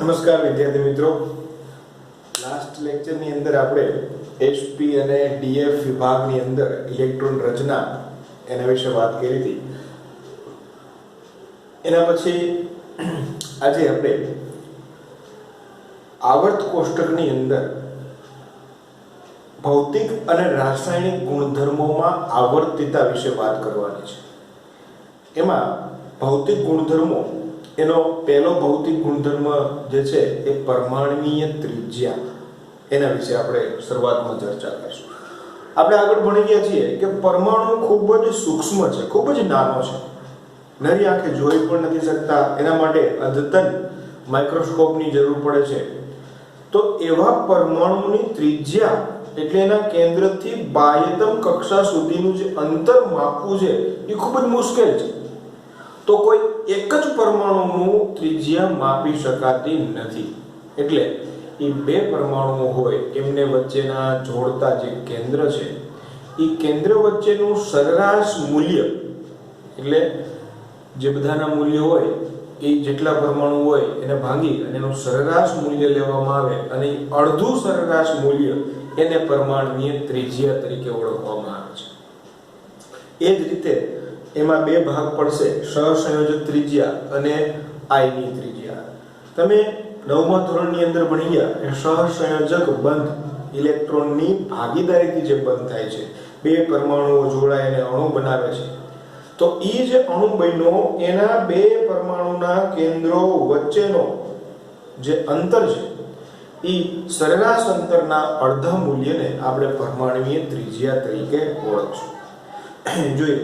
નમસ્કાર વિદ્યાર્થી મિત્રો, લાસ્ટ લેક્ચરની અંદર આપણે એચપી અને ડીએફ વિભાગની અંદર ઇલેક્ટ્રોન રચના એના વિશે વાત કરી હતી. એના પછી આજે આપણે આવર્ત કોષ્ટકની અંદર ભૌતિક અને રાસાયણિક ગુણધર્મોમાં આવર્તિતા વિશે વાત કરવાની છે. એમાં ભૌતિક ગુણધર્મો, એનો પહેલો ભૌતિક ગુણધર્મ જે છે એ પરમાણ્વીય ત્રિજ્યા, એના વિશે આપણે શરૂઆતમાં ચર્ચા કરીશું. આપણે આગળ ભણી ગયા છીએ કે પરમાણુ ખૂબ જ સૂક્ષ્મ છે, ખૂબ જ નાનો છે, નરી આંખે જોઈ પણ નથી શકતા. એના માટે અદ્યતન માઇક્રોસ્કોપની જરૂર પડે છે. તો એવા પરમાણુની ત્રિજ્યા એટલે એના કેન્દ્રથી બાહ્યતમ કક્ષા સુધીનું જે અંતર માપવું છે એ ખૂબ જ મુશ્કેલ છે. તો કોઈ એક જ પરમાણુનું ત્રિજ્યા માપી શકાતી નથી. એટલે એ બે પરમાણુઓ હોય એમને વચ્ચેના જોડતા જે કેન્દ્ર છે એ કેન્દ્ર વચ્ચેનું સરેરાશ મૂલ્ય, એટલે જે બધાના મૂલ્ય હોય એ જેટલા પરમાણુ હોય એને ભાંગી અને એનું સરેરાશ મૂલ્ય લેવામાં આવે અને અડધું સરેરાશ મૂલ્ય એને પરમાણુની ત્રિજ્યા તરીકે ઓળખવામાં આવે છે. એ જ રીતે એમાં બે ભાગ પડશે, સહસંયોજક ત્રિજ્યા અને આયની ત્રિજ્યા. તમે 9મા ધોરણની અંદર ભણી ગયા કે સહસંયોજક બંધ ઇલેક્ટ્રોનની ભાગીદારીથી જે બંધ થાય છે, બે પરમાણુઓ જોડાય અને અણુ બનાવે છે. તો એ જે અણુ બન્યો એના બે પરમાણુના કેન્દ્રો વચ્ચેનો જે અંતર છે એ સરેરાશ અંતરના અડધા મૂલ્યને આપણે પરમાણુની ત્રિજ્યા તરીકે ઓળખશું. જોઈએ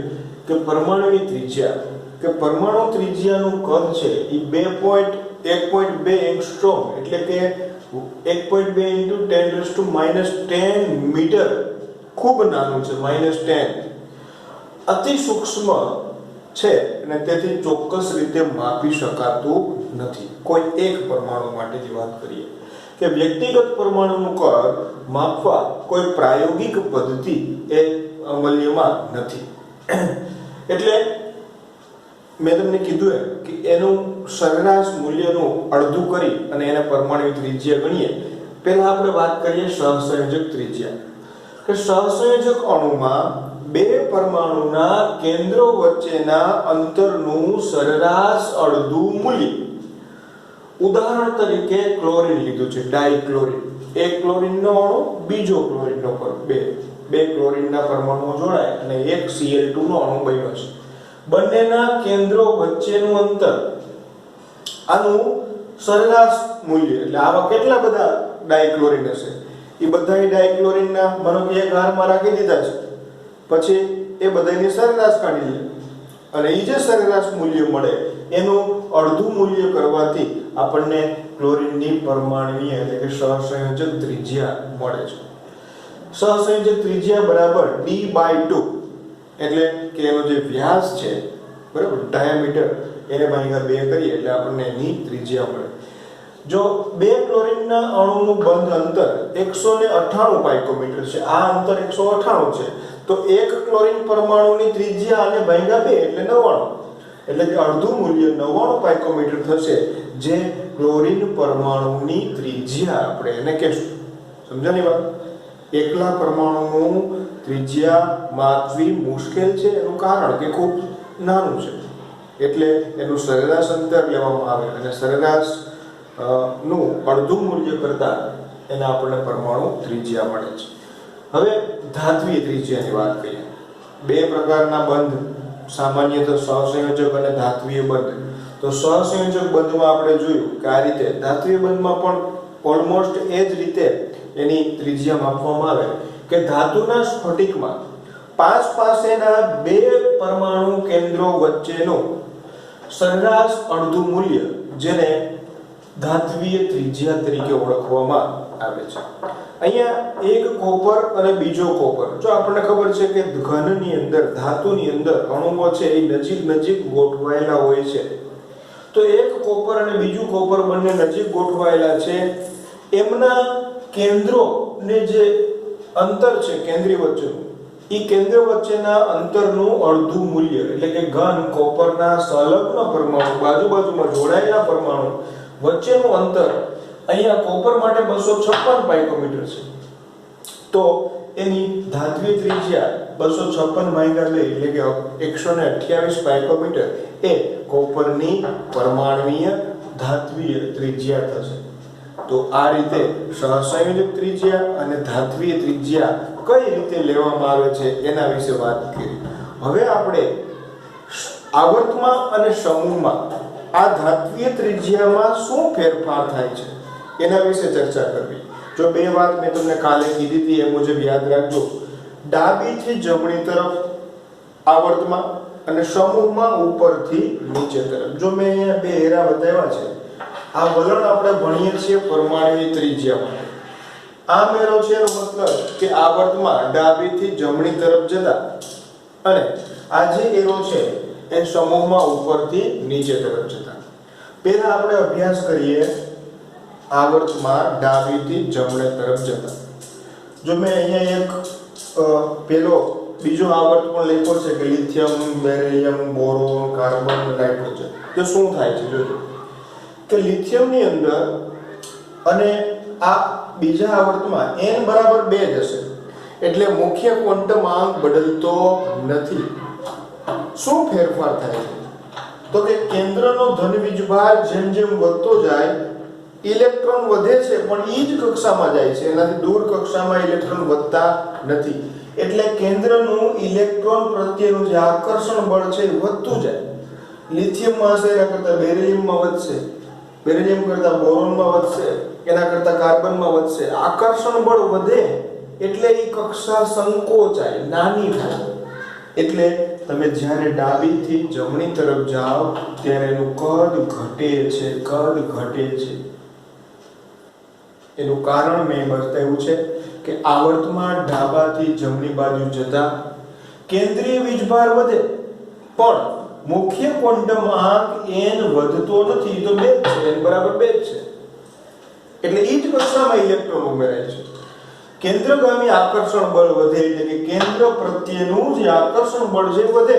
કે પરમાણુની ત્રિજ્યા, કે પરમાણુ ત્રિજ્યાનું કદ છે એ 1.2 એંગસ્ટ્રોમ, એટલે કે 1.2 × 10⁻10 મીટર, ખૂબ નાનું છે, -10, અતિ સૂક્ષ્મ છે અને તેથી ચોક્કસ રીતે માપી શકાતું નથી. કોઈ એક પરમાણુ માટેની વાત કરીએ કે વ્યક્તિગત પરમાણુનું કદ માપવા કોઈ પ્રાયોગિક પદ્ધતિ એ અમલ્યમાં નથી. એટલે મેં તમને કીધું એમ કે એનું સરેરાશ મૂલ્યનું અડધું કરી અને એને પરમાણુ ત્રિજ્યા ગણીએ. પહેલા આપણે વાત કરીએ સહસંયોજક ત્રિજ્યા. કે સહસંયોજક અણુમાં બે પરમાણુના કેન્દ્રો વચ્ચેના અંતરનું સરેરાશ અડધું મૂલ્ય. ઉદાહરણ તરીકે ક્લોરીન લીધું છે, ડાયક્લોરીન. એક ક્લોરીનનો અણુ, બીજો ક્લોરીનનો બે ક્લોરીનના પરમાણુઓ જોડાય અને એક Cl2 નો અણુ બન્યો છે. બંનેના કેન્દ્રો વચ્ચેનું અંતર, આનું સરેરાશ મૂલ્ય, એટલે આવા કેટલા બધા ડાયક્લોરીન હશે, એ બધા ડાયક્લોરીનના માનો કે એક હારમાં રાખી દીધા છે, પછી એ બધાની સરેરાશ કાઢી લે અને એ જે સરેરાશ મૂલ્ય મળે એનું અડધું મૂલ્ય કરવાથી આપણને ક્લોરીનની પરમાણુની એટલે કે સહસંયોજક ત્રિજ્યા મળે છે. સહસંયોજક ત્રિજ્યા બરાબર D/2, એટલે કે એનો જે વ્યાસ છે, બરાબર, ડાયામીટર, એને ભાગ્યા 2 કરીએ એટલે આપણને એની ત્રિજ્યા મળે. જો બે ક્લોરીનના અણુનું બંધ અંતર 198 પાઇકોમીટર છે, આ અંતર 198 છે, તો એક ક્લોરીન પરમાણુની ત્રિજ્યા અને ભાગ્યા 2 એટલે 99, એટલે કે અડધું મૂલ્ય 99 પાઇકોમીટર થશે, જે ક્લોરીન પરમાણુની ત્રિજ્યા આપણે એને કહેશું. સમજાની વાત? એકલા પરમાણુનું ત્રિજ્યા માપવી મુશ્કેલ છે, એનું કારણ કે ખૂબ નાનું છે, એટલે એનું સરેરાશ અંતર લેવામાં આવે અને સરેરાશ નું અડધું મૂલ્ય કરતા એને આપણને પરમાણુ ત્રિજ્યા મળે છે. હવે ધાત્વીય ત્રિજ્યાની વાત કરીએ. બે પ્રકારના બંધ, સામાન્યતઃ સહસંયોજક અને ધાત્વીય બંધ. તો સહસંયોજક બંધમાં આપણે જોયું કે આ રીતે, ધાત્વીય બંધમાં પણ ઓલમોસ્ટ એ જ રીતે એની ત્રિજ્યા માપવામાં આવે કે ધાતુના સ્ફટિકમાં 5 પાસેના બે પરમાણુ કેન્દ્રો વચ્ચેનું સરેરાશ અડધું મૂલ્ય, જેને ધાત્વીય ત્રિજ્યા તરીકે ઓળખવામાં આવે છે. અહીંયા એક કોપર અને બીજો કોપર, જો આપણને ખબર છે કે ઘનની અંદર, ધાતુની અંદર અણુઓ છે એ નજીક ગોઠવાયેલા હોય છે, તો એક કોપર અને બીજું કોપર બંને નજીક ગોઠવાયેલા છે, એમના કેન્દ્રોને જે અંતર છે કેન્દ્રીય વચ્ચેનું, એ કેન્દ્ર વચ્ચેના અંતરનું અડધું મૂલ્ય, એટલે કે ઘન કોપરના સંલગ્ન પરમાણુ, બાજુમાં જોડાયેલા પરમાણુ વચ્ચેનું અંતર અહીંયા કોપર માટે 256 પાઇકોમીટર છે, તો એની ધાત્વિય ત્રિજ્યા 256 ભાગ્યા 2 એટલે કે 128 પાઇકોમીટર એ કોપરની પરમાણ્વીય ધાત્વિય ત્રિજ્યા થશે. તો આ રીતે સહસંયોજક ત્રિજ્યા અને ધાત્વિય ત્રિજ્યા કઈ રીતે લેવામાં આવે છે એના વિશે વાત કરી. હવે આપણે આવર્તમાં અને સમૂહમાં આ ધાત્વિય ત્રિજ્યામાં શું ફેરફાર થાય છે એના વિશે ચર્ચા કરવી. જો બે વાત મેં તમને કાલે કીધી હતી એ મુજબ યાદ રાખજો. ડાબીથી જમણી તરફ આવર્તમાં અને સમૂહમાં ઉપરથી નીચે તરફ. જો મેં અહીંયા બે હેરા બતાવ્યા છે, આ વલણ આપણે ભણીએ છીએ પરમાણ્વીય ત્રિજ્યા માટે. આ મેરો છે એનો મતલબ કે આવર્તમાં ડાબીથી જમણી તરફ જતા અને આ જે એરો છે એ સમૂહમાં ઉપરથી નીચે તરફ જતા. પહેલા આપણે અભ્યાસ કરીએ આવર્તમાં ડાબીથી જમણે તરફ જતા. જો મેં અહીંયા એક પેલો બીજો આવર્ત પણ લખ્યો છે કે lithium, beryllium, boron, carbon, nitrogen. તો શું થાય છે જોજો કે લિથિયમની અંદર અને આ બીજા આવર્તમાં n બરાબર 2 જશે એટલે મુખ્ય ક્વોન્ટમ આંક બદલતો નથી. શું ફેરફાર થાય છે તો કે કેન્દ્રનો ધન વીજભાર જેમ જેમ વધતો જાય ઇલેક્ટ્રોન વધે છે પણ એ જ કક્ષામાં જાય છે, એનાથી દૂર કક્ષામાં ઇલેક્ટ્રોન વધતા નથી. એટલે કેન્દ્રનું ઇલેક્ટ્રોન પ્રત્યેનું જે આકર્ષણ બળ છે એ વધતું જાય. લિથિયમમાં હશે એના કરતાં બેરિલિયમમાં વધશે, બેરિલિયમ કરતાં બોરોનમાં વધશે, એના કરતાં કાર્બનમાં વધશે. આકર્ષણ બળ વધે એટલે એ કક્ષા સંકોચાય, નાની થાય. એટલે તમે જ્યારે ડાબીથી જમણી તરફ જાઓ ત્યારે એનું કદ ઘટે છે. એનું કારણ મેં બતાવ્યું છે કે આવર્તમાં ડાબાથી જમણી બાજુ જતા કેન્દ્રીય વીજભાર વધે પણ મુખ્ય ક્વોન્ટમ આંક n વધતો નથી. તો 2 છે, n બરાબર 2 છે. એટલે એ જ કક્ષામાં ઇલેક્ટ્રોન ઉમેરાય છે. કેન્દ્રગામી આકર્ષણ બળ વધે એટલે કે કેન્દ્ર પ્રત્યેનું જે આકર્ષણ બળ છે વધે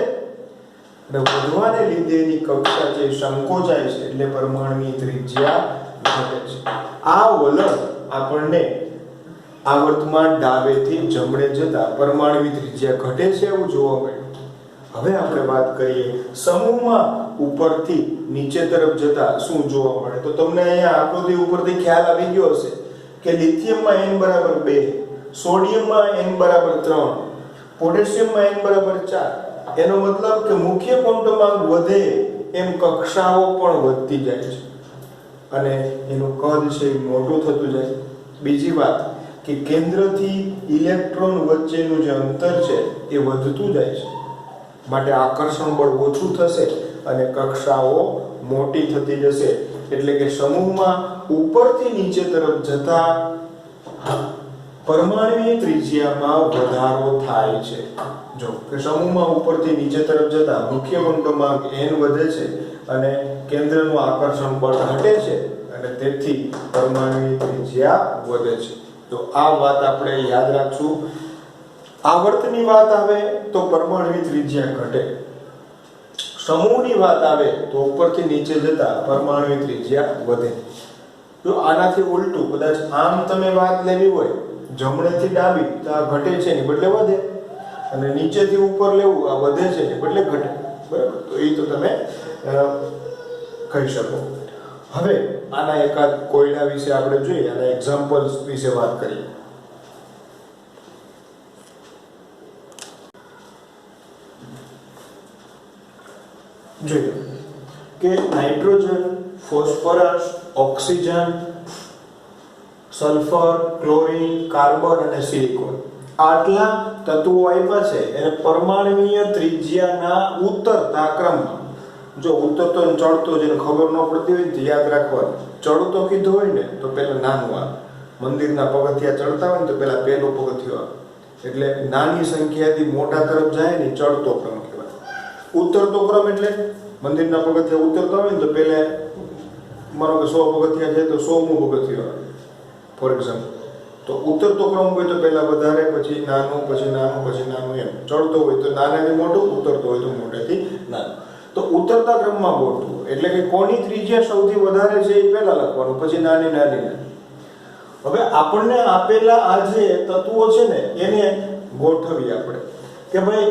અને વધવાને લીધે એની કક્ષા જે સંકોચાય છે એટલે પરમાણુની ત્રિજ્યા ઘટે છે. આ વલણ આપણને આવર્તમાં ડાબેથી જમણે જતા પરમાણુની ત્રિજ્યા ઘટે છે એવું જોવા મળ્યું. હવે આપણે વાત કરીએ સમૂહમાં ઉપરથી નીચે તરફ જતા શું જોવા મળે. તો તમને અહીંયા આકૃતિ ઉપરથી ખ્યાલ આવી ગયો હશે કે લિથિયમમાં n બરાબર 2, સોડિયમમાં n બરાબર 3, પોટેશિયમમાં n બરાબર 4. એનો મતલબ કે મુખ્ય ક્વોન્ટમ આંક વધે એમ કક્ષાઓ પણ વધતી જાય છે અને એનું કદ છે મોટું થતું જાય. બીજી વાત કે કેન્દ્રથી ઇલેક્ટ્રોન વચ્ચેનું જે અંતર છે એ વધતું જાય છે માટે આકર્ષણ બળ ઓછું થશે અને કક્ષાઓ મોટી થતી જશે. એટલે કે સમૂહમાં ઉપરથી નીચે તરફ જતા પરમાણુની ત્રિજ્યામાં વધારો થાય છે. જો કે સમૂહમાં ઉપરથી નીચે તરફ જતા મુખ્ય ક્વોન્ટમ આંક n વધે છે અને કેન્દ્રનું આકર્ષણ બળ ઘટે છે અને તેથી પરમાણુની ત્રિજ્યા વધે છે. તો આ વાત આપણે યાદ રાખશું. આવર્તની વાત આવે તો પરમાણુની ત્રિજ્યા ઘટે, સમૂહની વાત આવે તો ઉપરથી નીચે જતા પરમાણુની ત્રિજ્યા વધે. જો આનાથી ઉલટું કદાચ આમ તમે વાત લેવી હોય જમણેથી ડાબી તો આ ઘટે છે ને બદલે વધે અને નીચેથી ઉપર લેવું આ વધે છે ને બદલે ઘટે. બરાબર, તો એ તો તમે કહી શકો. હવે આના એકાદ કોયડા વિશે આપણે જોઈએ, આના એક્ઝામ્પલ્સ વિશે વાત કરીએ. જોઈએ કે nitrogen, phosphorus, oxygen, sulphur, chlorine, carbon અને સિલિકોન આટલા તત્વો આપ્યા છે એને પરમાણુય ત્રિજ્યાના ઉતરતા ક્રમમાં. જો ઉતરતો અને ચડતો જેને ખબર ન પડતી હોય તો યાદ રાખવાનું. ચડતો કીધું હોય ને તો પહેલા નાનું આવે. મંદિરના પગથિયા ચડતા હોય ને તો પહેલા પહેલું પગથિયું આવે. એટલે નાની સંખ્યાથી મોટા તરફ જાય ને ચડતો ક્રમ કહેવાય. ઉતરતો ક્રમ એટલે મંદિરના પગથિયા ઉતરતા હોય ને તો પહેલા માનો કે 100 પગથિયા છે તો 100મું પગથિયું આવે ફોર એક્ઝામ્પલ. તો ઉતરતો ક્રમ હોય તો પહેલા વધારે, પછી નાનું, પછી નાનું, પછી નાનું, એમ. ચડતો હોય તો નાનાથી મોટું, ઉતરતો હોય તો મોટેથી નાનું. તો ઉતરતા ક્રમમાં ગોઠવું, એટલે કે કોની ત્રિજ્યા સૌથી વધારે છે એ પહેલા લખવાનું, પછી નાની નાની. હવે આપણને આપેલા આ જે તત્વો છે ને એને ગોઠવીએ આપણે કે ભાઈ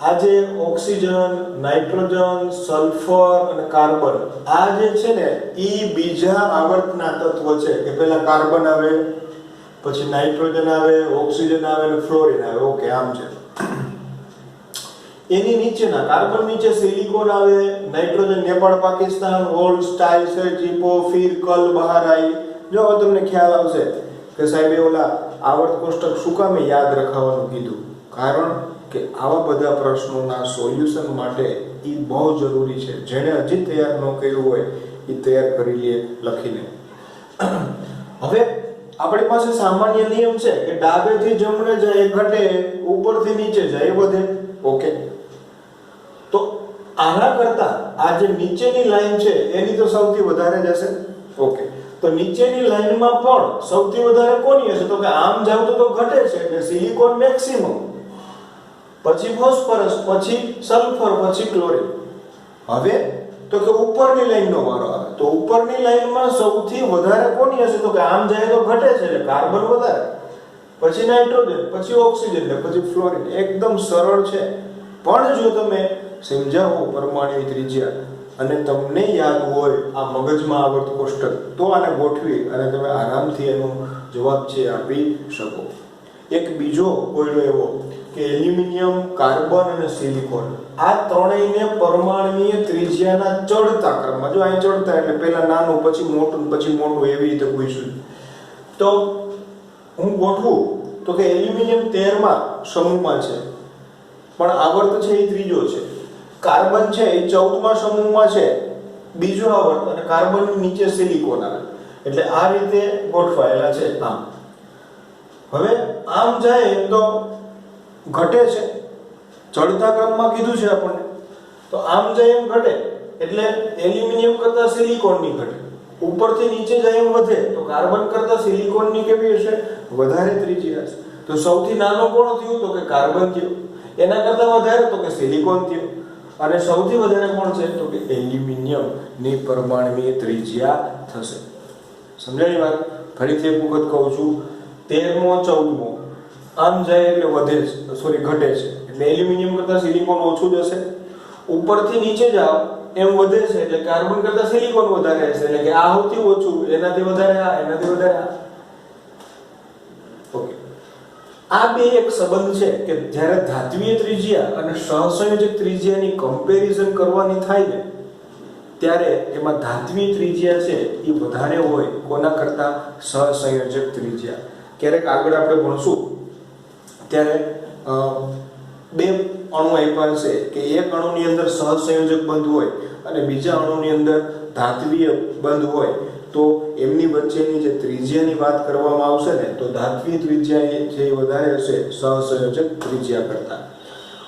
આ જે ઓક્સિજન, નાઇટ્રોજન, સલ્ફર અને કાર્બન આ જે છે ને ઈ બીજા આવર્તના તત્વ છે કે પહેલા કાર્બન આવે, પછી નાઇટ્રોજન આવે, ઓક્સિજન આવે અને ફ્લોરિન આવે. ઓકે, આમ છે. એની નીચેના કાર્બન નીચે સિલિકોન આવે, નાઇટ્રોજન નેપાળ પાકિસ્તાન, હોલ્સ, ટાઇલ, જીપો, ફીર, કલ બહાર આવી. જો હવે તમને ખ્યાલ આવશે કે સાહેબે ઓલા આવર્ત કોષ્ટક શું કામે યાદ રખાવવાનું કીધું, કારણ કે આવા બધા પ્રશ્નોના સોલ્યુશન માટે એ બહુ જરૂરી છે. જેણે હજી તૈયાર ન કર્યું હોય એ તૈયાર કરી લે લખીને. હવે આપણી પાસે સામાન્ય નિયમ છે કે ડાબેથી જમણે જાય ઘટે, ઉપરથી નીચે જાય વધે. ઓકે, તો આના કરતા આ જે નીચેની લાઈન છે એની તો સૌથી વધારે જ હશે. ઓકે, તો નીચેની લાઈનમાં પણ સૌથી વધારે કોની હશે? તો કે આમ જાવ તો ઘટે છે એટલે સિલિકોન મેક્સિમમ, પછી ફોસ્ફરસ, પછી સલ્ફર, પછી ક્લોરીન. હવે તો કે ઉપરની લાઈનનો વારો આવે, તો ઉપરની લાઈનમાં સૌથી વધારે કોની હશે? તો કે આમ જાય તો ઘટે છે એટલે કાર્બન વધારે, પછી નાઇટ્રોજન, પછી ઓક્સિજન ને પછી ફ્લોરિન. એકદમ સરળ છે. પણ જો તમે સમજાવો પરમાણુ ત્રિજ્યા અને તમને યાદ હોય આ મગજમાં આવર્ત કોષ્ટક, તો આને ગોઠવી અને તમે આરામથી એનો જવાબ છે આપી શકો. એક બીજો કોયડો એવો કે એલ્યુમિનિયમ, કાર્બન અને સિલિકોન આ ત્રણેયને પરમાણુય ત્રિજ્યાના ચડતા ક્રમમાં, જો અહીં ચડતા એટલે પહેલા નાનું, પછી મોટું, પછી મોટું, એવી રીતે પૂછ્યું. તો હું ગોઠવું તો કે એલ્યુમિનિયમ 13મા સમૂહમાં છે પણ આવર્ત છે એ ત્રીજો છે. કાર્બન છે એ 14મા સમૂહમાં છે, બીજો આવર્ત, અને કાર્બનની નીચે સિલિકોન આવે. એટલે આ રીતે ગોઠવાયેલા છે. આમ હવે આમ જાય તો ઘટે છે, ચડતા ક્રમમાં કીધું છે આપણને. તો આમ જાય એમ ઘટે એટલે એલ્યુમિનિયમ કરતા સિલિકોનની ઘટે, ઉપરથી નીચે જાય એમ વધે તો કાર્બન કરતા સિલિકોનની કેવી હશે? વધારે ત્રિજ્યા હશે. તો સૌથી નાનો કોણ થયું? તો કે કાર્બન થયું. એના કરતા વધારે તો કે સિલિકોન થયું. અને સૌથી વધારે કોણ છે? તો કે એલ્યુમિનિયમ ની પરમાણુય ત્રિજ્યા થશે. સમજાણી વાત? ફરીથી એક વખત કહું છું, 13મો 14મો આમ જાય એટલે વધે છે, સોરી ઘટે છે, એટલે એલ્યુમિનિયમ કરતા સિલિકોન ઓછું જ હશે. ઉપરથી નીચે જાવ એમ વધે છે એટલે કાર્બન કરતા સિલિકોન વધારે હશે, એટલે કે આ સૌથી ઓછું, એનાથી વધારે આ, એનાથી વધારે આ. ઓકે, આ બે એક સંબંધ છે કે જ્યારે ધાત્વિય ત્રિજ્યા અને સહસંયોજક ત્રિજ્યાની કમ્પેરિઝન કરવાની થાય ને ત્યારે એમાં ધાત્વિય ત્રિજ્યા છે એ વધારે હોય કોના કરતા? સહસંયોજક ત્રિજ્યા. ક્યારેક આગળ આપણે ભણશું ત્યારે બે અણુ આપ્યા છે કે એક અણુની અંદર સહસંયોજક બંધ હોય અને બીજા અણુની અંદર ધાત્વિય બંધ હોય, તો એમની વચ્ચેની જે ત્રિજ્યાની વાત કરવામાં આવશે ને તો ધાત્વિય ત્રિજ્યા જે વધારે હશે સહસંયોજક ત્રિજ્યા કરતા.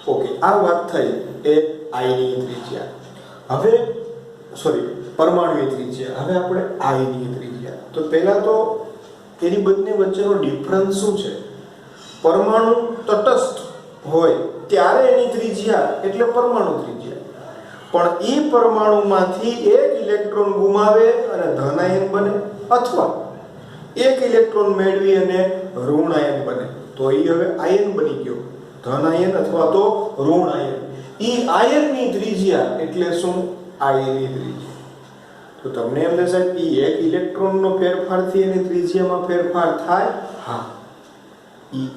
ઓકે, આ વાત થઈ એ આયનીય ત્રિજ્યા. હવે સોરી પરમાણુય ત્રિજ્યા. હવે આપણે આયનીય ત્રિજ્યા. તો પહેલા તો એની બંને વચ્ચેનો ડિફરન્સ શું છે? પરમાણુ તટસ્થ હોય ત્યારે એની ત્રિજ્યા એટલે પરમાણુ ત્રિજ્યા, પણ એ પરમાણુમાંથી એક ઇલેક્ટ્રોન ગુમાવે અને ધન આયન બને, અથવા એક ઇલેક્ટ્રોન મેળવી અને ઋણ આયન બને, તો એ હવે આયન બની ગયો, ધન આયન અથવા તો ઋણ આયન. એ આયનની ત્રિજ્યા એટલે શું? આયનીય ત્રિજ્યા. તો તમને એમ થશે કે એક ઇલેક્ટ્રોનનો ફેરફારથી એની ત્રિજ્યામાં ફેરફાર થાય? હા,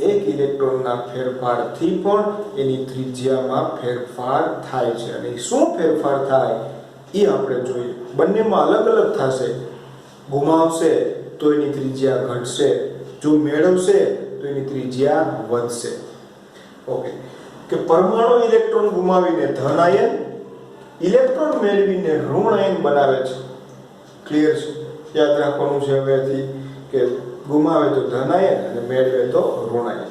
એક ઇલેક્ટ્રોનના ફેરફારથી પણ એની ત્રિજ્યામાં ફેરફાર થાય છે. અને શું ફેરફાર થાય એ આપણે જોઈએ. બંનેમાં અલગ અલગ થશે. ગુમાવશે તો એની ત્રિજ્યા ઘટશે, જો મેળવશે તો એની ત્રિજ્યા વધશે. ઓકે, કે પરમાણુ ઇલેક્ટ્રોન ગુમાવીને ધન આયન, ઇલેક્ટ્રોન મેળવીને ઋણ આયન બનાવે છે. ક્લિયર છે? યાદ રાખવાનું છે હવેથી કે ગુમાવે તો ધન આયન અને મેળવે તો ઋણ આયન.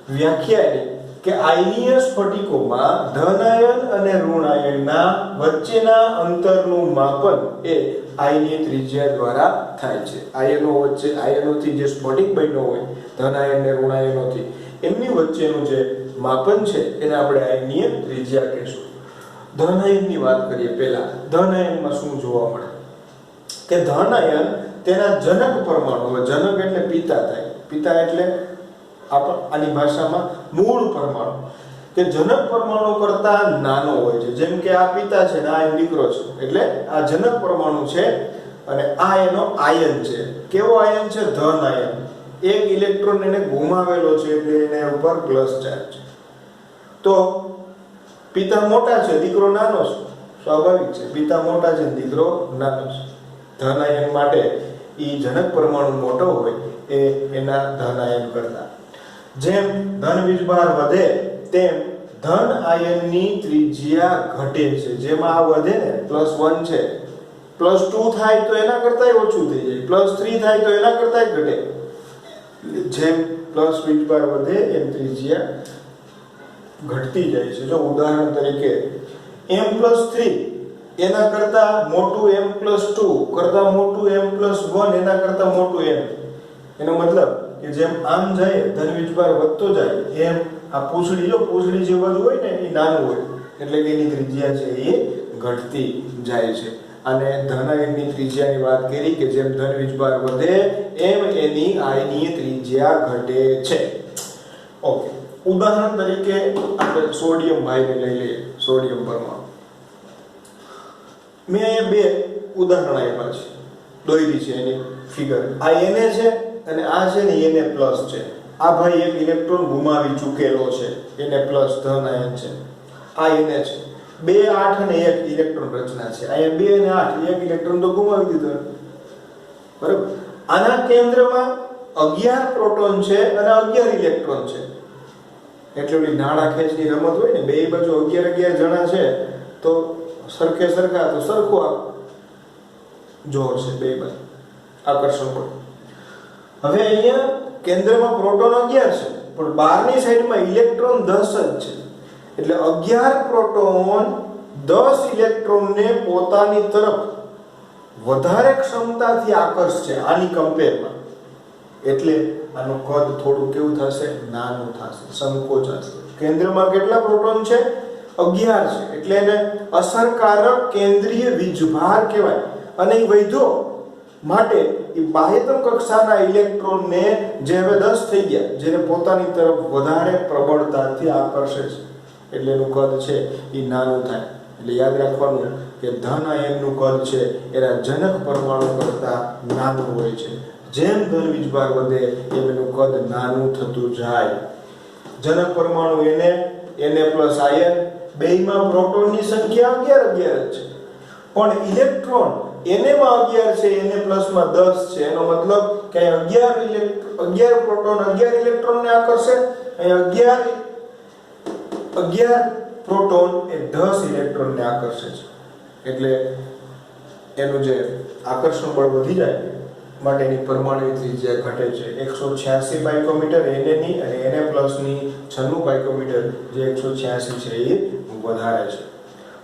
વ્યાખ્યા કે આયનીય સ્ફટિકોમાં ધન આયન અને ઋણ આયનના વચ્ચેના અંતરનું માપન એ આયનીય ત્રિજ્યા દ્વારા થાય છે. આયનો વચ્ચે, આયનોથી જે સ્ફટિક બન્યો હોય ધન આયન અને ઋણ આયનોથી, એમની વચ્ચેનું જે માપન છે એને આપણે આયનીય ત્રિજ્યા કહીશું. ધન આયનની વાત કરીએ. પહેલા ધન આયનમાં શું જોવા મળે કે ધન આયન તેના જનક પરમાણુ, જનક એટલે પિતા થાય, પિતા એટલે આની ભાષામાં મૂળ પરમાણુ, કે જનક પરમાણુ કરતા નાનો હોય છે. જેમ કે આ પિતા છે ને આ એનો દીકરો છે, એટલે આ જનક પરમાણુ છે અને આ એનો આયન છે. કેવો આયન છે? ધન આયન. એક ઇલેક્ટ્રોન એને ગુમાવેલો છે એટલે એને ઉપર પ્લસ ચાર્જ છે. તો પિતા મોટા છે, દીકરો નાનો છે, સ્વાભાવિક છે. પિતા મોટા છે, દીકરો નાનો છે. ધન આયન માટે ઈ જનક પરમાણુ મોટો હોય એ એના ધન આયન કરતા. જેમ ધન વીજભાર વધે તેમ ધન આયનની ત્રિજ્યા ઘટે છે. જેમાં આ વધે ને +1 છે, +2 થાય તો એના કરતાંય ઓછું થઈ જાય, +3 થાય તો એના કરતાંય ઘટે. જેમ પ્લસ વીજભાર વધે એમ ત્રિજ્યા ઘટતી જાય છે. જો ઉદાહરણ તરીકે m+3 એના કરતા મોટું m+2 કરતા મોટું m+1 એના કરતા મોટું m. એનો મતલબ કે જેમ આમ જાય ધન વીજભાર વધતો જાય એમ આ પૂંછડી, જો પૂંછડી જે બધું હોય ને એ નાનું હોય એટલે કે એની ત્રિજ્યા છે એ ઘટતી જાય છે. અને ધન આયનની ત્રિજ્યાની વાત કરી કે જેમ ધન વીજભાર વધે એમ એની આયનીય ત્રિજ્યા ઘટે છે. ઓકે, ઉદાહરણ તરીકે આપણે સોડિયમ ભાઈને લઈ લઈએ. સોડિયમ પરમાણુ મેં અહીંયા બે ઉદાહરણ આપ્યા છે, દોરી છે એની ફિગર. આ Na છે અને આ છે ને Na+ છે. આ ભાઈ એક ઇલેક્ટ્રોન ગુમાવી ચૂકેલો છે, Na+ ધન આયન છે. આ Na છે. 2 8 અને 1 ઇલેક્ટ્રોન રચના છે. અહીંયા 2 અને 8 એક ઇલેક્ટ્રોન તો ગુમાવી દીધો, બરાબર. આના કેન્દ્રમાં 11 પ્રોટોન છે અને 11 ઇલેક્ટ્રોન છે. એટલે ઓલી નાળા ખેંચની રમત હોય ને, બે બાજુ 11 11 જણા છે તો સરખે સરખા તો સરખું આ જોર છે બે બાજુ, આકર્ષણ બળ. હવે અહીંયા કેન્દ્રમાં પ્રોટોન 11 છે પણ બહારની સાઈડમાં ઇલેક્ટ્રોન 10 જ છે. એટલે 11 પ્રોટોન 10 ઇલેક્ટ્રોનને પોતાની તરફ વધારે ક્ષમતાથી આકર્ષશે આની કમ્પેરમાં. એટલે આનું કદ થોડું કેવું થશે? નાનું થશે, સંકોચાશે. કેન્દ્રમાં કેટલા પ્રોટોન છે? 11 છે. એટલે એને અસરકારક કેન્દ્રીય વીજભાર કહેવાય. અને એ વધ્યો માટે એ બાહ્યતમ કક્ષાના ઇલેક્ટ્રોનને જે હવે 10 થઈ ગયા, જેને પોતાની તરફ વધારે પ્રબળતાથી આકર્ષે છે, એટલે એનું કદ છે એ નાનું થાય. એટલે યાદ રાખવાનું કે ધન આયનનું કદ છે એના જનક પરમાણુ કરતા નાનું હોય છે. જેમ ધન વીજભાર વધે એમ એનું કદ નાનું થતું જાય. જનક પરમાણુ Na+ આયન, બેયમાં પ્રોટોનની સંખ્યા 11 11 છે, પણ ઇલેક્ટ્રોન Na માં 11 છે, Na+ માં 10 છે. એનો મતલબ કે 11 પ્રોટોન 11 ઇલેક્ટ્રોનને આકર્ષે, અહીંયા 11 પ્રોટોન એ 10 ઇલેક્ટ્રોનને આકર્ષે છે. એટલે એનું જે આકર્ષણ બળ વધી જાય માટેની પરમાણુ ત્રિજ્યા ઘટે છે. 186 પાઇકોમીટર Na ની અને Na+ ની 96 પાઇકોમીટર જે 186 છે એ વધારે છે.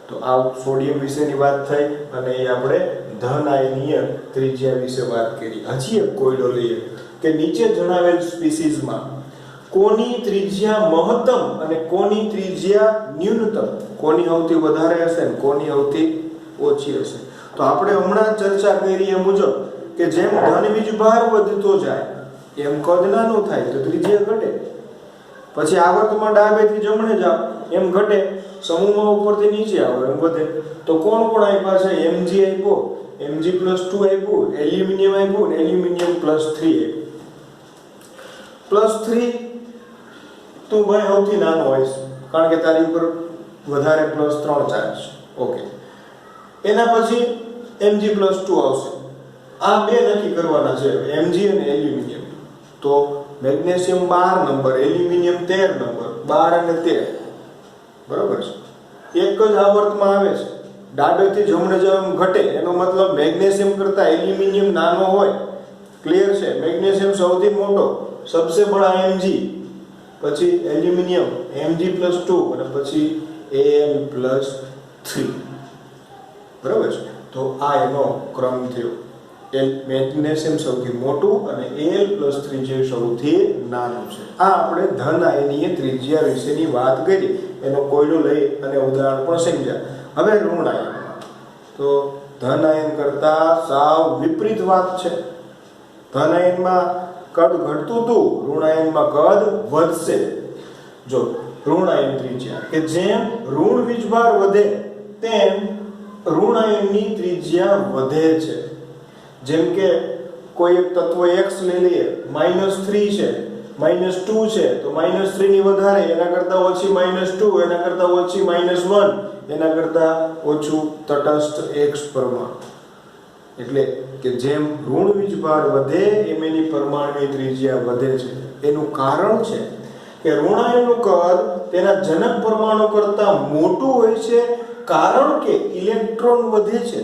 તો આ સોડિયમ વિશેની વાત થઈ અને એ આપણે ધન આયનીય ત્રિજ્યા વિશે વાત કરી. હજી એક કોયડો લઈએ કે નીચે જણાવેલ સ્પીસીઝમાં કોની ત્રિજ્યા મહત્તમ અને કોની ત્રિજ્યા ન્યૂનતમ, કોની સૌથી વધારે હશે અને કોની સૌથી ઓછી હશે. તો આપણે હમણાં ચર્ચા કરી એ મુજબ કે જેમ ધન વીજભાર વધતો જાય એમ કદ નાનું થાય તો ત્રિજ્યા ઘટે. પછી આવર્તમાં ડાબેથી જમણે જાવ એમ ઘટે, સમૂહમાં ઉપરથી નીચે આવો એમ વધે. તો કોણ કોણ આપ્યા છે? Mg આપ્યો, Mg+2 આપ્યું, એલ્યુમિનિયમ આપ્યું ને એલ્યુમિનિયમ +3 આપ્યું. +3 તો ભાઈ સૌથી નાનો હોય છે કારણ કે તારી ઉપર વધારે +3 ચાર્જ છે. ઓકે, એના પછી Mg+2 આવશે. આ બે નક્કી કરવાના છે, Mg અને એલ્યુમિનિયમ. તો મેગ્નેશિયમ 12 નંબર, એલ્યુમિનિયમ 13 નંબર, 12 અને 13 બરાબર છે. એક જ આવર્તમાં આવે છે, ડાબેથી જમણે જેમ ઘટે. એનો મતલબ મેગ્નેશિયમ કરતા એલ્યુમિનિયમ નાનો હોય. ક્લિયર છે? મેગ્નેશિયમ સૌથી મોટો, સબસે બડા Mg, પછી એલ્યુમિનિયમ Mg+2 અને પછી Al+3 બરાબર છે. તો આ એનો ક્રમ થયો. મેગ્નેશિયમ સૌથી મોટું અને Al+3 જે સૌથી નાનું છે. આ આપણે ધન આયનીય ત્રિજ્યા વિશેની વાત કરી, એનો કોયડો લઈ અને ઉદાહરણ પણ સમજ્યા. હવે ઋણ આયનમાં તો ધન આયન કરતા સાવ વિપરીત વાત છે. ધન આયનમાં કદ ઘટતું હતું, ઋણ આયનમાં કદ વધશે. જો ઋણ આયન ત્રિજ્યા કે જેમ ઋણ વીજભાર વધે તેમ ઋણ આયનની ત્રિજ્યા વધે છે. જેમ કે કોઈ એક તત્વ x લઈ લઈએ, -3 છે, -2 છે, તો -3 ની વધારે, એના કરતા ઓછી -2, એના કરતા ઓછી -1, એના કરતા ઓછું તટસ્થ x પરમાણુ. એટલે કે જેમ ઋણ વીજભાર વધે એમ એની પરમાણુની ત્રિજ્યા વધે છે. એનું કારણ છે કે ઋણ આયનનું કદ તેના જનક પરમાણુ કરતા મોટું હોય છે, કારણ કે ઇલેક્ટ્રોન વધે છે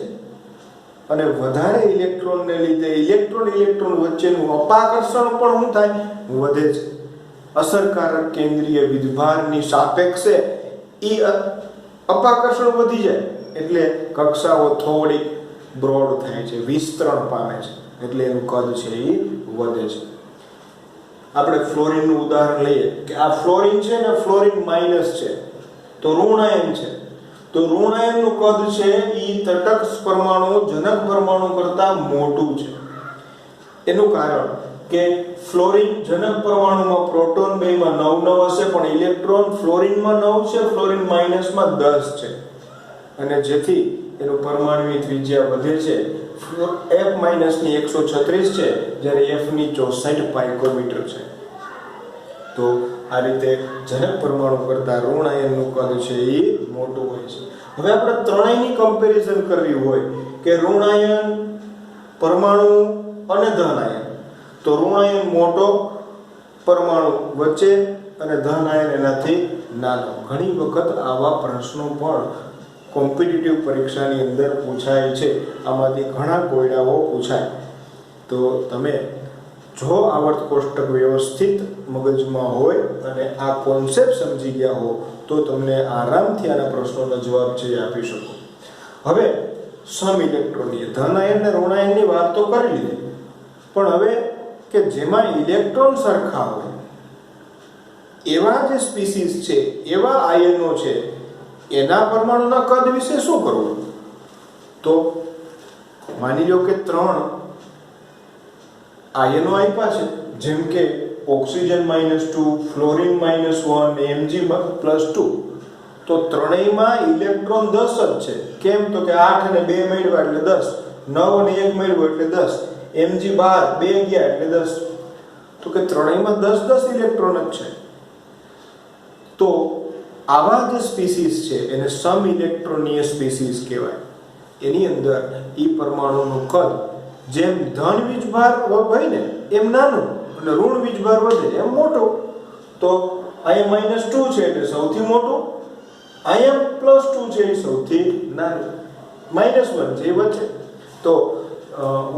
અને વધારે ઇલેક્ટ્રોનને લીધે ઇલેક્ટ્રોન વચ્ચેનું અપાકર્ષણ પણ શું થાય? વધે છે. અસરકારક કેન્દ્રીય વીજભારની સાપેક્ષે અપાકર્ષણ વધી જાય એટલે કક્ષાઓ થોડી બ્રોડ થાય છે, વિસ્તરણ પામે છે, એટલે એનું કદ છે એ વધે છે. આપણે ફ્લોરિનનું ઉદાહરણ લઈએ કે આ ફ્લોરિન છે ને, ફ્લોરિન માઇનસ છે તો ઋણ આયન છે, તો ઋણ આયનનું કદ છે એ તટસ્થ પરમાણુ જનક પરમાણુ કરતા મોટું છે. એનું કારણ કે ફ્લોરિન જનક પરમાણુમાં પ્રોટોન બેમાં 9 હશે, પણ ઇલેક્ટ્રોન ફ્લોરિનમાં 9 છે, ફ્લોરિન માઇનસમાં 10 છે, અને જેથી એનું પરમાણુની ત્રિજ્યા વધે છે. F ની 136 છે, જ્યારે F ની 64 પાઇકોમીટર છે. તો આ રીતે જનક પરમાણુ કરતા ઋણ આયનનું કદ છે એ મોટું હોય છે. હવે આપણે ત્રણેયની કમ્પેરિઝન કરવી હોય કે ઋણ આયન, પરમાણુ અને ધન આયન, તો ઋણ આયન મોટો, પરમાણુ વચ્ચે અને ધન આયન એનાથી નાનો. ઘણી વખત આવા પ્રશ્નો પણ કોમ્પિટિટિવ પરીક્ષાની અંદર પૂછાય છે. આમાંથી ઘણા કોયડાઓ પૂછાય. તો તમે જો આવર્ત કોષ્ટક વ્યવસ્થિત મગજમાં હોય અને આ કોન્સેપ્ટ સમજી ગયા હો તો તમને આરામથી આના પ્રશ્નોનો જવાબ છે આપી શકો. હવે સમ ઇલેક્ટ્રોનીય ધન આયન અને ઋણ આયનની વાત તો કરી લીધી, પણ હવે કે જેમાં ઇલેક્ટ્રોન સરખા હોય એવા જે સ્પીસીસ છે, એવા આયનો છે, એના પરમાણુના કદ વિશે શું કરવું? તો માની લો કે 3 આયનો આપ્યા છે, જેમ કે ઓક્સિજન -2, ફ્લોરિન -1, Mg+2, તો ત્રણેયમાં ઇલેક્ટ્રોન 10 જ છે. કેમ? તો કે 8 અને 2 મેળવ્યા એટલે 10, 9 અને 1 મેળવ્યો એટલે 10, Mg 12, 2 ગયા એટલે 10. તો કે ત્રણેયમાં 10 ઇલેક્ટ્રોન જ છે. તો આવા જે સ્પીસીસ છે એને સમ ઇલેક્ટ્રોનીય સ્પીસીસ કહેવાય. એની અંદર ઈ પરમાણુનું કદ જેમ ધન વીજભાર હોય ને એમ નાનું અને ઋણ વીજભાર વધે એમ મોટો. તો અહીંયા -2 છે એટલે સૌથી મોટું, અહીંયા +2 છે એ સૌથી નાનું, -1 છે એ વચ્ચે. તો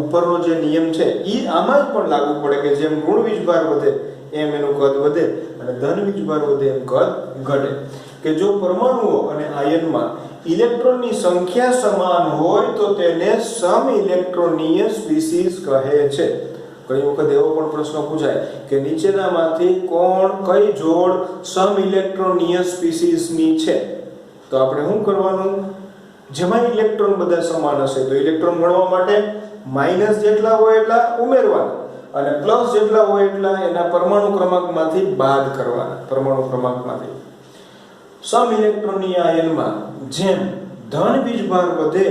ઉપરનો જે નિયમ છે એ આમાં જ પણ લાગુ પડે કે જેમ ઋણ વીજભાર વધે એમ એનું કદ વધે અને ધન વીજભાર વધે એમ કદ ઘટે. કે જો પરમાણુઓ અને આયનમાં ઇલેક્ટ્રોનની સંખ્યા સમાન હોય તો તેને સમ ઇલેક્ટ્રોનીય સ્પીસીસ કહે છે. ઘણી વખત એવો પણ પ્રશ્ન પૂછાય કે નીચેનામાંથી કઈ જોડ સમ ઇલેક્ટ્રોનીય સ્પીસીસની છે? તો આપણે શું કરવાનું? જેમાં ઇલેક્ટ્રોન બધા સમાન હશે તો ઇલેક્ટ્રોન ગણવા માટે માઈનસ જેટલા હોય એટલા ઉમેરવાના અને પ્લસ જેટલા હોય એટલા એના પરમાણુ ક્રમાંકમાંથી બાદ કરવાના. પરમાણુ ક્રમાંકમાંથી સમ ઇલેક્ટ્રોનીય આયનમાં જેમ ધન વીજભાર વધે,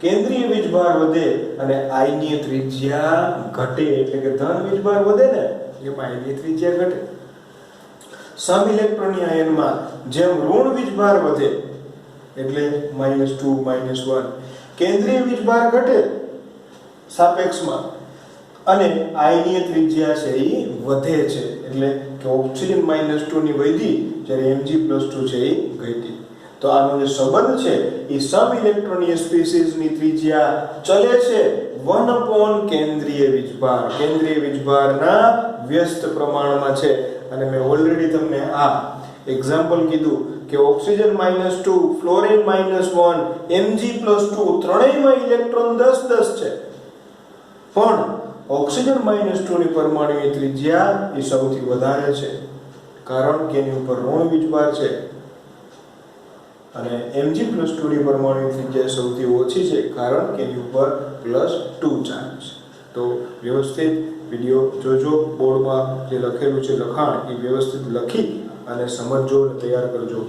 કેન્દ્રીય વીજભાર વધે અને આયનીય ત્રિજ્યા ઘટે, એટલે કે ધન વીજભાર વધે ને એમાં આયનીય ત્રિજ્યા ઘટે. સમ ઇલેક્ટ્રોનીય આયનમાં જેમ ઋણ વીજભાર વધે એટલે -2, -1, કેન્દ્રીય વીજભાર ઘટે સાપેક્ષમાં અને આયનીય ત્રિજ્યા છે એ વધે છે, એટલે કે ઓક્સિજન -2 ની વધી જ્યારે Mg+2 છે એ ઘટી. તો આનો જે સંબંધ છે એ સમ ઇલેક્ટ્રોનીય સ્પીસીસની ત્રિજ્યા ચલે છે 1 કેન્દ્રીય વીજભાર. કેન્દ્રીય વીજભારના વ્યસ્ત પ્રમાણમાં છે. અને મેં ઓલરેડી તમને આ એક્ઝામ્પલ કીધું કે ઓક્સિજન -2, ફ્લોરિન -1, Mg+2 ત્રણેયમાં ઇલેક્ટ્રોન 10 છે, પણ ઓક્સિજન -2 ની પરમાણુની ત્રિજ્યા એ સૌથી વધારે છે, કારણ કે એની ઉપર ઋણ વીજભાર છે. અને Mg+2ની પરમાણુ ત્રિજ્યા સૌથી ઓછી છે કારણ કે એની ઉપર +2 ચાર્જ છે. તો વ્યવસ્થિત વિડીયો જોજો, બોર્ડમાં જે લખેલું છે લખાણ એ વ્યવસ્થિત લખી અને સમજજો અને તૈયાર કરજો.